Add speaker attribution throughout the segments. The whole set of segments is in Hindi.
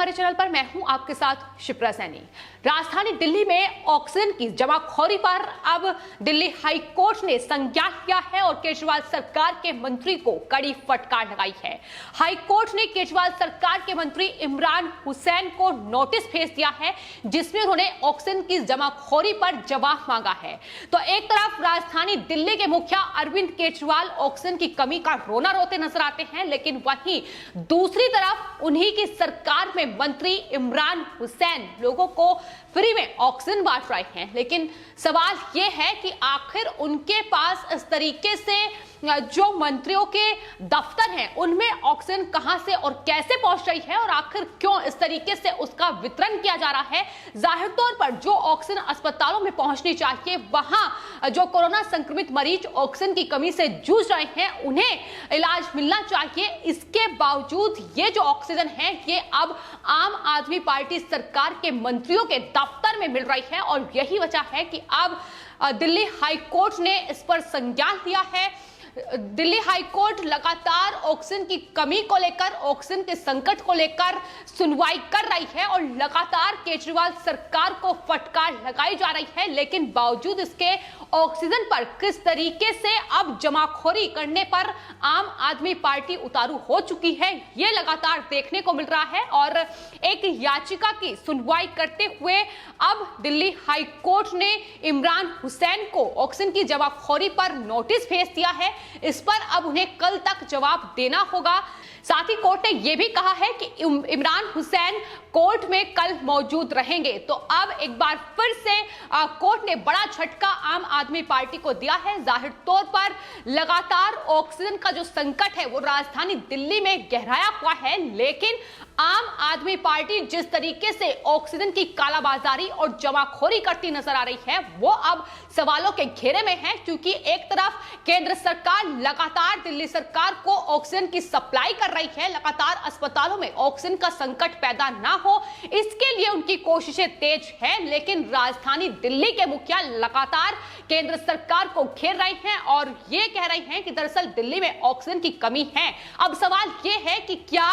Speaker 1: हमारे चैनल पर। मैं हूं आपके साथ शिप्रा सैनी। राजधानी दिल्ली में ऑक्सीजन की जमाखोरी पर अब दिल्ली हाई कोर्ट ने संज्ञान लिया है और केजरीवाल सरकार के मंत्री को कड़ी फटकार लगाई है। हाई कोर्ट ने केजरीवाल सरकार के मंत्री इमरान हुसैन को नोटिस भेज दिया है, जिसमें उन्होंने ऑक्सीजन की जमाखोरी पर जवाब मांगा है। तो एक तरफ राजधानी दिल्ली के मुखिया अरविंद केजरीवाल ऑक्सीजन की कमी का रोना रोते नजर आते हैं, लेकिन वहीं दूसरी तरफ उन्हीं की सरकार में मंत्री इमरान हुसैन लोगों को फ्री में ऑक्सीजन बांट रहे हैं। लेकिन सवाल यह है कि आखिर उनके पास इस तरीके से जो मंत्रियों के दफ्तर हैं उनमें ऑक्सीजन कहां से और कैसे पहुंच रही है और आखिर क्यों इस तरीके से उसका वितरण किया जा रहा है। जाहिर तौर पर जो ऑक्सीजन अस्पतालों में पहुंचनी चाहिए, वहां जो कोरोना संक्रमित मरीज ऑक्सीजन की कमी से जूझ रहे हैं उन्हें इलाज मिलना चाहिए। इसके बावजूद ये जो ऑक्सीजन है ये अब आम आदमी पार्टी सरकार के मंत्रियों के दफ्तर में मिल रही है और यही वजह है कि अब दिल्ली हाई कोर्ट ने इस पर संज्ञान लिया है। दिल्ली हाई कोर्ट लगातार ऑक्सीजन की कमी को लेकर, ऑक्सीजन के संकट को लेकर सुनवाई कर रही है और लगातार केजरीवाल सरकार को फटकार लगाई जा रही है। लेकिन बावजूद इसके ऑक्सीजन पर किस तरीके से अब जमाखोरी करने पर आम आदमी पार्टी उतारू हो चुकी है, यह लगातार देखने को मिल रहा है। और एक याचिका की सुनवाई करते हुए अब दिल्ली हाई कोर्ट ने इमरान हुसैन को ऑक्सीजन की जमाखोरी पर नोटिस भेज दिया है। इस पर अब उन्हें कल तक जवाब देना होगा। साथ ही कोर्ट ने यह भी कहा है कि इमरान हुसैन कोर्ट में कल मौजूद रहेंगे। तो अब एक बार फिर से कोर्ट ने बड़ा झटका आम आदमी पार्टी को दिया है। जाहिर तौर पर लगातार ऑक्सीजन का जो संकट है वो राजधानी दिल्ली में गहराया हुआ है, लेकिन आम आदमी पार्टी जिस तरीके से ऑक्सीजन की कालाबाजारी और जमाखोरी करती नजर आ रही है वो अब सवालों के घेरे में है, क्योंकि एक तरफ केंद्र सरकार लगातार दिल्ली सरकार को ऑक्सीजन की सप्लाई कर रही है, लगातार अस्पतालों में ऑक्सीजन का संकट पैदा ना हो इसके लिए उनकी कोशिशें तेज है, लेकिन राजधानी दिल्ली के मुखिया लगातार केंद्र सरकार को घेर रहे हैं और ये कह रहे हैं कि दरअसल दिल्ली में ऑक्सीजन की कमी है। अब सवाल ये है कि क्या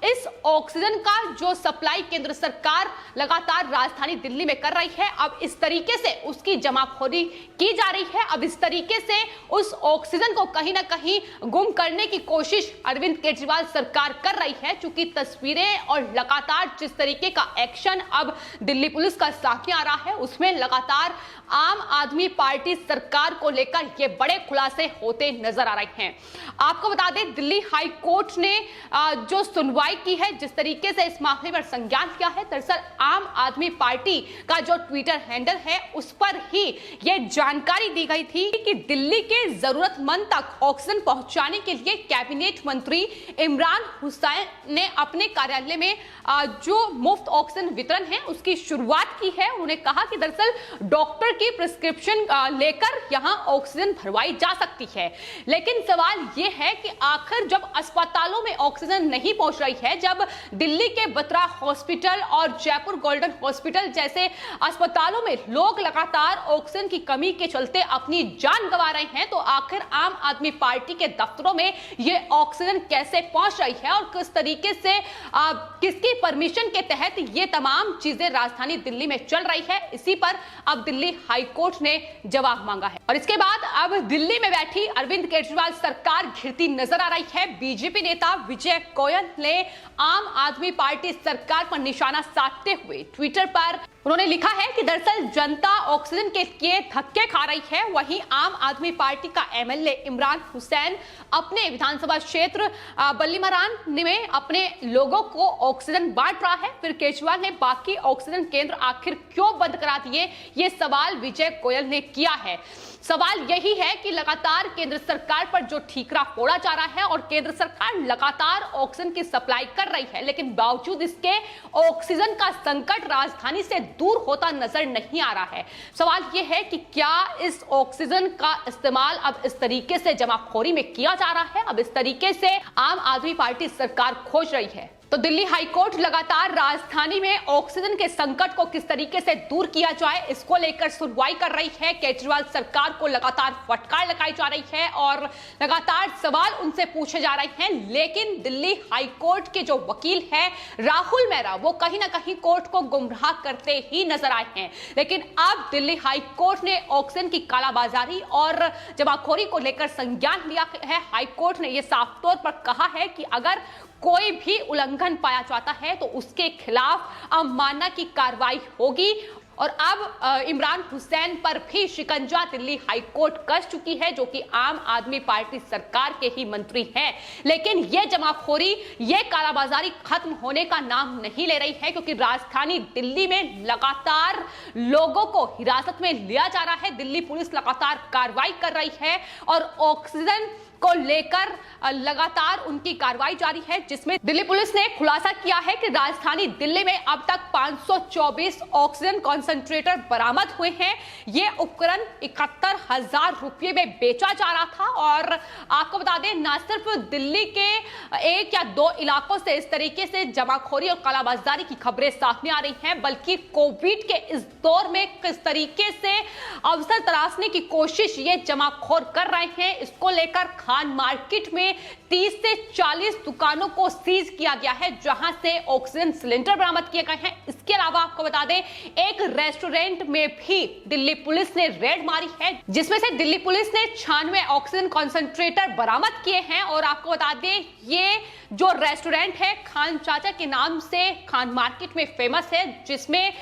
Speaker 1: इस ऑक्सीजन का जो सप्लाई केंद्र सरकार लगातार राजधानी दिल्ली में कर रही है, अब इस तरीके से उसकी जमाखोरी की जा रही है। अब इस तरीके से उस ऑक्सीजन को कहीं ना कहीं गुम करने की कोशिश अरविंद केजरीवाल सरकार कर रही है, क्योंकि तस्वीरें और लगातार जिस तरीके का एक्शन अब दिल्ली पुलिस का सामने आ रहा है उसमें लगातार आम आदमी पार्टी सरकार को लेकर ये बड़े खुलासे होते नजर आ रहे हैं। आपको बता दें, दिल्ली हाई कोर्ट ने जो सुनवाई की है, जिस तरीके से इस मामले पर संज्ञान किया है, दरअसल आम आदमी पार्टी का जो ट्विटर हैंडल है उस पर ही यह जानकारी दी गई थी कि दिल्ली के जरूरतमंद तक ऑक्सीजन पहुंचाने के लिए कैबिनेट मंत्री इमरान हुसैन ने अपने कार्यालय में जो मुफ्त ऑक्सीजन वितरण है उसकी शुरुआत की है। उन्होंने कहा कि दरअसल डॉक्टर की प्रिस्क्रिप्शन लेकर यहां ऑक्सीजन भरवाई जा सकती है, लेकिन सवाल यह है कि आखिर जब अस्पतालों में ऑक्सीजन नहीं पहुंच रही है, जब दिल्ली के बत्रा हॉस्पिटल और जयपुर गोल्डन हॉस्पिटल जैसे अस्पतालों में लोग लगातार ऑक्सीजन की कमी के चलते अपनी जान गंवा रहे हैं, तो आखिर आम आदमी पार्टी के दफ्तरों में यह ऑक्सीजन कैसे पहुंच रही है और किस तरीके से किसकी परमिशन के तहत ये तमाम चीजें राजधानी दिल्ली में चल रही है, इसी पर अब दिल्ली हाई कोर्ट ने जवाब मांगा है। और इसके बाद अब दिल्ली में बैठी अरविंद केजरीवाल सरकार घिरती नजर आ रही है। बीजेपी नेता विजय गोयल ने आम आदमी पार्टी सरकार पर निशाना साधते हुए ट्विटर पर उन्होंने लिखा है कि दरअसल जनता ऑक्सीजन के लिए धक्के खा रही है, वहीं आम आदमी पार्टी का एमएलए इमरान हुसैन अपने विधानसभा क्षेत्र बल्लीमरान में अपने लोगों को ऑक्सीजन बांट रहा है, फिर केजरीवाल ने बाकी ऑक्सीजन केंद्र आखिर क्यों बंद करा दिए, ये सवाल विजय गोयल ने किया है। सवाल यही है कि लगातार केंद्र सरकार पर जो ठीकरा फोड़ा जा रहा है और केंद्र सरकार लगातार ऑक्सीजन की सप्लाई कर रही है, लेकिन बावजूद इसके ऑक्सीजन का संकट राजधानी से दूर होता नजर नहीं आ रहा है। सवाल यह है कि क्या इस ऑक्सीजन का इस्तेमाल अब इस तरीके से जमाखोरी में किया जा रहा है, अब इस तरीके से आम आदमी पार्टी सरकार खोज रही है। तो दिल्ली हाईकोर्ट लगातार राजधानी में ऑक्सीजन के संकट को किस तरीके से दूर किया जाए, इसको लेकर सुनवाई कर रही है। केजरीवाल सरकार को लगातार फटकार लगाई जा रही है और लगातार सवाल उनसे पूछे जा रहे हैं। लेकिन दिल्ली हाईकोर्ट के जो वकील है राहुल मेहरा, वो कहीं ना कहीं कोर्ट को गुमराह करते ही नजर आए हैं। लेकिन अब दिल्ली हाईकोर्ट ने ऑक्सीजन की कालाबाजारी और जमाखोरी को लेकर संज्ञान लिया है। हाईकोर्ट ने यह साफ तौर पर कहा है कि अगर कोई भी उल्लंघन पाया जाता है तो उसके खिलाफ अवमानना की कार्रवाई होगी। और अब इमरान हुसैन पर भी शिकंजा दिल्ली हाईकोर्ट कस चुकी है, जो कि आम आदमी पार्टी सरकार के ही मंत्री हैं। लेकिन यह जमाखोरी, यह कालाबाजारी खत्म होने का नाम नहीं ले रही है, क्योंकि राजधानी दिल्ली में लगातार लोगों को हिरासत में लिया जा रहा है। दिल्ली पुलिस लगातार कार्रवाई कर रही है और ऑक्सीजन को लेकर लगातार उनकी कार्रवाई जारी है, जिसमें दिल्ली पुलिस ने खुलासा किया है कि राजधानी दिल्ली में अब तक 524 ऑक्सीजन कॉन्सेंट्रेटर बरामद हुए हैं। ये उपकरण 71,000 रुपये में बेचा जा रहा था। और आपको बता दें, न सिर्फ दिल्ली के एक या दो इलाकों से इस तरीके से जमाखोरी और कालाबाजारी की खबरें सामने आ रही हैं, बल्कि कोविड के इस दौर में किस तरीके से अवसर तलाशने की कोशिश ये जमाखोर कर रहे हैं, इसको लेकर खान मार्केट में 30 से 40 दुकानों को सीज किया गया है, जहां से ऑक्सीजन सिलेंडर बरामद किए गए हैं। इसके अलावा आपको बता दें, एक रेस्टोरेंट में भी दिल्ली पुलिस ने रेड मारी है, जिसमें से दिल्ली पुलिस ने 96 ऑक्सीजन कॉन्सेंट्रेटर बरामद किए हैं। और आपको बता दें, ये जो रेस्टोरेंट है खान चाचा के नाम से खान मार्केट में फेमस है, जिसमें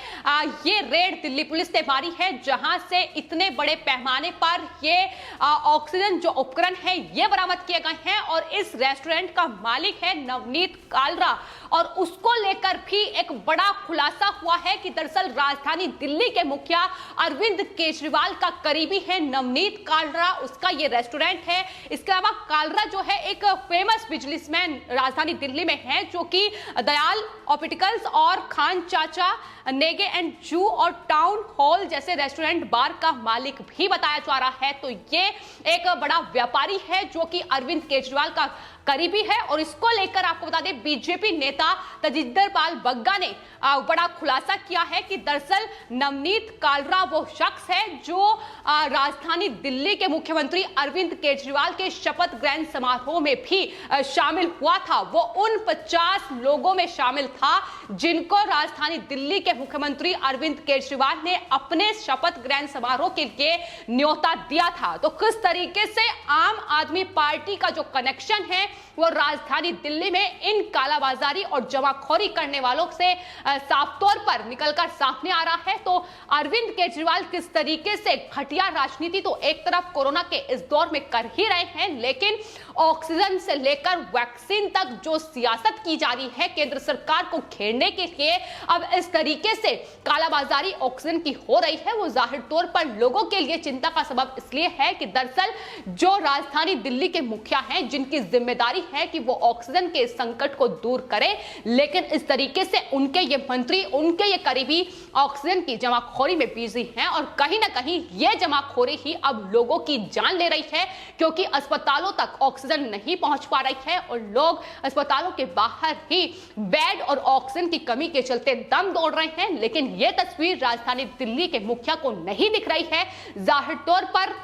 Speaker 1: ये रेड दिल्ली पुलिस ने मारी है, जहां से इतने बड़े पैमाने पर ये ऑक्सीजन जो उपकरण है ये बरामद किए गए हैं। और इस रेस्टोरेंट का मालिक है नवनीत कालरा, और उसको लेकर भी एक बड़ा खुलासा हुआ है कि दरअसल राजधानी दिल्ली के मुखिया अरविंद केजरीवाल का करीबी है नवनीत कालरा, उसका ये रेस्टोरेंट है। इसके अलावा कालरा जो है एक फेमस बिजनेसमैन राजधानी दिल्ली में है, जो कि दयाल ऑप्टिकल्स और खान चाचा, नेगे एंड जू और टाउन हॉल जैसे रेस्टोरेंट बार का मालिक भी बताया जा रहा है। तो ये एक बड़ा व्यापारी है जो कि अरविंद केजरीवाल का करीबी है। और इसको लेकर आपको बता दें, बीजेपी नेता तजिंदर पाल बग्गा ने बड़ा खुलासा किया है कि दरअसल नवनीत कालरा वो शख्स है जो राजधानी दिल्ली के मुख्यमंत्री अरविंद केजरीवाल के शपथ ग्रहण समारोह में भी शामिल हुआ था। वो उन 50 लोगों में शामिल था जिनको राजधानी दिल्ली के मुख्यमंत्री अरविंद केजरीवाल ने अपने शपथ ग्रहण समारोह के लिए न्योता दिया था। तो किस तरीके से आम आदमी पार्टी का जो कनेक्शन है वो राजधानी दिल्ली में इन कालाबाजारी और जमाखोरी करने वालों से साफ तौर पर निकलकर सामने आ रहा है। तो अरविंद केजरीवाल किस तरीके से घटिया राजनीति तो एक तरफ कोरोना के इस दौर में कर ही रहे हैं, लेकिन ऑक्सीजन से लेकर वैक्सीन तक जो सियासत की जा रही है केंद्र सरकार को घेरने के लिए, अब इस तरीके से कालाबाजारी ऑक्सीजन की हो रही है, वो जाहिर तौर पर लोगों के लिए चिंता का सबब इसलिए है कि दरअसल जो राजधानी दिल्ली के मुखिया हैं, जिनकी जिम्मेदारी है कि वो ऑक्सीजन के संकट को दूर करें, लेकिन इस तरीके से उनके ये मंत्री, उनके ये करीबी ऑक्सीजन की जमाखोरी में बिजी हैं। और कहीं ना कहीं ये जमाखोरी ही अब लोगों की जान ले रही है, क्योंकि अस्पतालों तक ऑक्सीजन नहीं पहुंच पा रही है और लोग अस्पतालों के बाहर ही बेड और ऑक्सीजन की कमी के चलते दम तोड़ रहे हैं। लेकिन यह तस्वीर राजधानी दिल्ली के मुखिया को नहीं दिख रही है। जाहिर तौर पर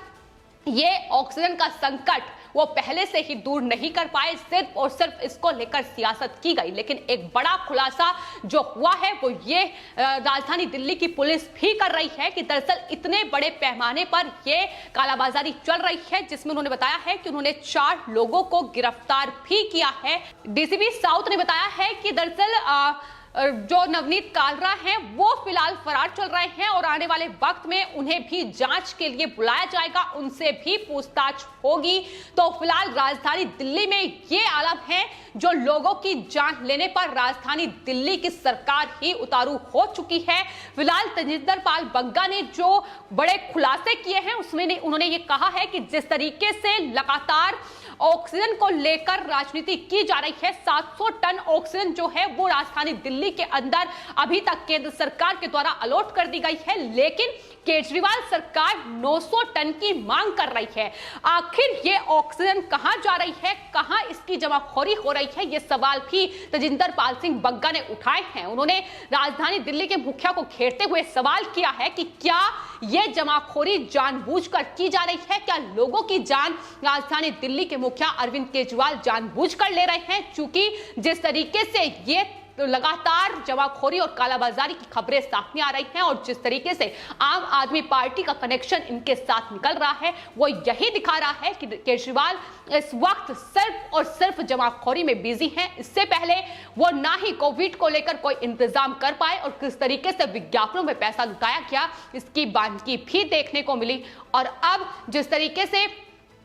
Speaker 1: ये ऑक्सीजन का संकट वो पहले से ही दूर नहीं कर पाए, सिर्फ और सिर्फ इसको लेकर सियासत की गई। लेकिन एक बड़ा खुलासा जो हुआ है वो ये राजधानी दिल्ली की पुलिस भी कर रही है कि दरअसल इतने बड़े पैमाने पर ये कालाबाजारी चल रही है, जिसमें उन्होंने बताया है कि उन्होंने 4 लोगों को गिरफ्तार भी किया है। डीसीपी साउथ ने बताया है कि दरअसल जो नवनीत कालरा हैं वो फिलहाल फरार चल रहे हैं और आने वाले वक्त में उन्हें भी जांच के लिए बुलाया जाएगा, उनसे भी पूछताछ होगी। तो फिलहाल राजधानी दिल्ली में ये आलम है, जो लोगों की जान लेने पर राजधानी दिल्ली की सरकार ही उतारू हो चुकी है। फिलहाल तजिंदर पाल बग्गा ने जो बड़े खुलासे किए हैं उसमें उन्होंने ये कहा है कि जिस तरीके से लगातार ऑक्सीजन को लेकर राजनीति की जा रही है, 700 टन ऑक्सीजन जो है वो राजधानी दिल्ली के अंदर अभी तक केंद्र सरकार के द्वारा अलॉट कर दी गई है, लेकिन केजरीवाल सरकार 900 टन की मांग कर रही है। आखिर ये ऑक्सीजन कहां जा रही है, कहां इसकी जमाखोरी हो रही है, ये सवाल भी तजिंदर पाल सिंह बग्गा ने उठाए हैं। उन्होंने राजधानी दिल्ली के मुखिया को घेरते हुए सवाल किया है कि क्या ये जमाखोरी जानबूझकर की जा रही है, क्या लोगों की जान राजधानी दिल्ली के मुखिया अरविंद केजरीवाल जानबूझकर ले रहे हैं। चूंकि जिस तरीके से ये लगातार जमाखोरी और कालाबाजारी की खबरें सामने आ रही हैं और जिस तरीके से आम आदमी पार्टी का कनेक्शन इनके साथ निकल रहा है, वो यही दिखा रहा है कि केजरीवाल इस वक्त सिर्फ और सिर्फ जमाखोरी में बिजी हैं। इससे पहले वो ना ही कोविड को लेकर कोई इंतजाम कर पाए और किस तरीके से विज्ञापनों में पैसा लुटाया गया, इसकी बानगी भी देखने को मिली। और अब जिस तरीके से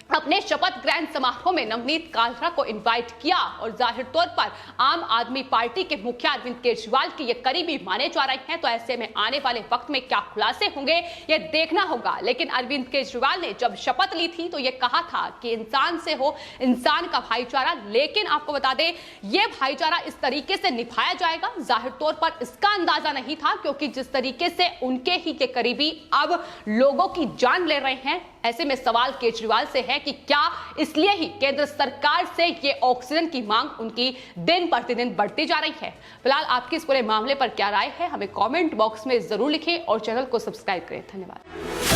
Speaker 1: अपने शपथ ग्रहण समारोह में नवनीत कालरा को इनवाइट किया और जाहिर तौर पर आम आदमी पार्टी के मुखिया अरविंद केजरीवाल की ये करीबी माने जा रहे हैं, तो ऐसे में आने वाले वक्त में क्या खुलासे होंगे ये देखना होगा। लेकिन अरविंद केजरीवाल ने जब शपथ ली थी तो ये कहा था कि इंसान से हो इंसान का भाईचारा, लेकिन आपको बता दें ये भाईचारा इस तरीके से निभाया जाएगा जाहिर तौर पर इसका अंदाजा नहीं था, क्योंकि जिस तरीके से उनके ही के करीबी अब लोगों की जान ले रहे हैं, ऐसे में सवाल केजरीवाल से है कि क्या इसलिए ही केंद्र सरकार से ये ऑक्सीजन की मांग उनकी दिन प्रतिदिन बढ़ती जा रही है। फिलहाल आपकी इस पूरे मामले पर क्या राय है, हमें कमेंट बॉक्स में जरूर लिखें और चैनल को सब्सक्राइब करें। धन्यवाद।